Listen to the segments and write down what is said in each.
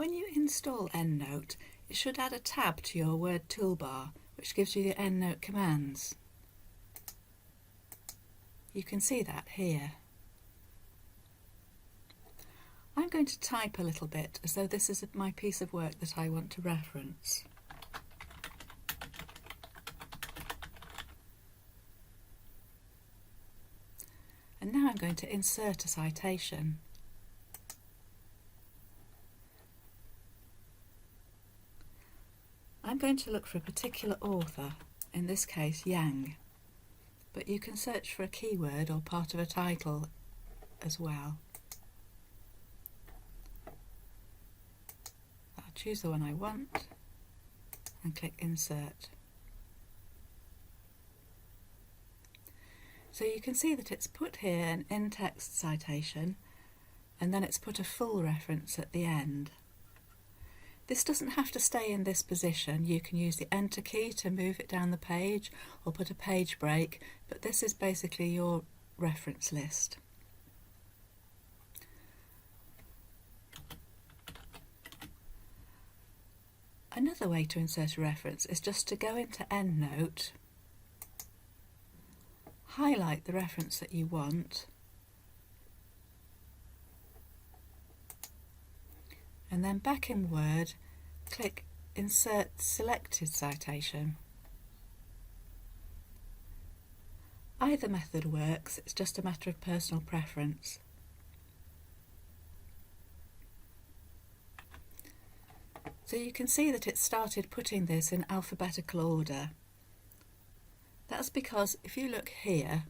When you install EndNote, it should add a tab to your Word toolbar, which gives you the EndNote commands. You can see that here. I'm going to type a little bit as though this is my piece of work that I want to reference. And now I'm going to insert a citation. I'm going to look for a particular author, in this case Yang, but you can search for a keyword or part of a title as well. I'll choose the one I want and click Insert. So you can see that it's put here an in-text citation, and then it's put a full reference at the end. This doesn't have to stay in this position. You can use the Enter key to move it down the page or put a page break, but this is basically your reference list. Another way to insert a reference is just to go into EndNote, highlight the reference that you want, and then back in Word, click Insert Selected Citation. Either method works, it's just a matter of personal preference. So you can see that it started putting this in alphabetical order. That's because if you look here,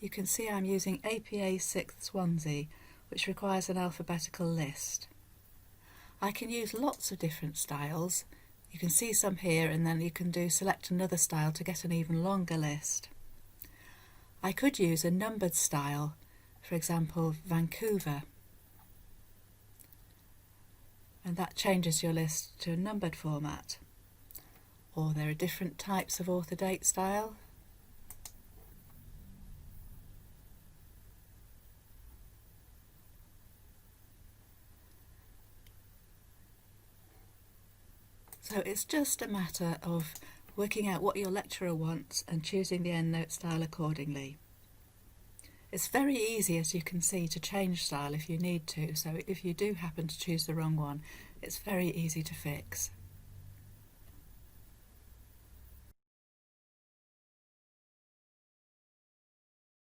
you can see I'm using APA 6th Swansea, which requires an alphabetical list. I can use lots of different styles. You can see some here, and then you can select another style to get an even longer list. I could use a numbered style, for example Vancouver, and that changes your list to a numbered format. Or there are different types of author date style. So it's just a matter of working out what your lecturer wants and choosing the EndNote style accordingly. It's very easy, as you can see, to change style if you need to, so if you do happen to choose the wrong one, it's very easy to fix.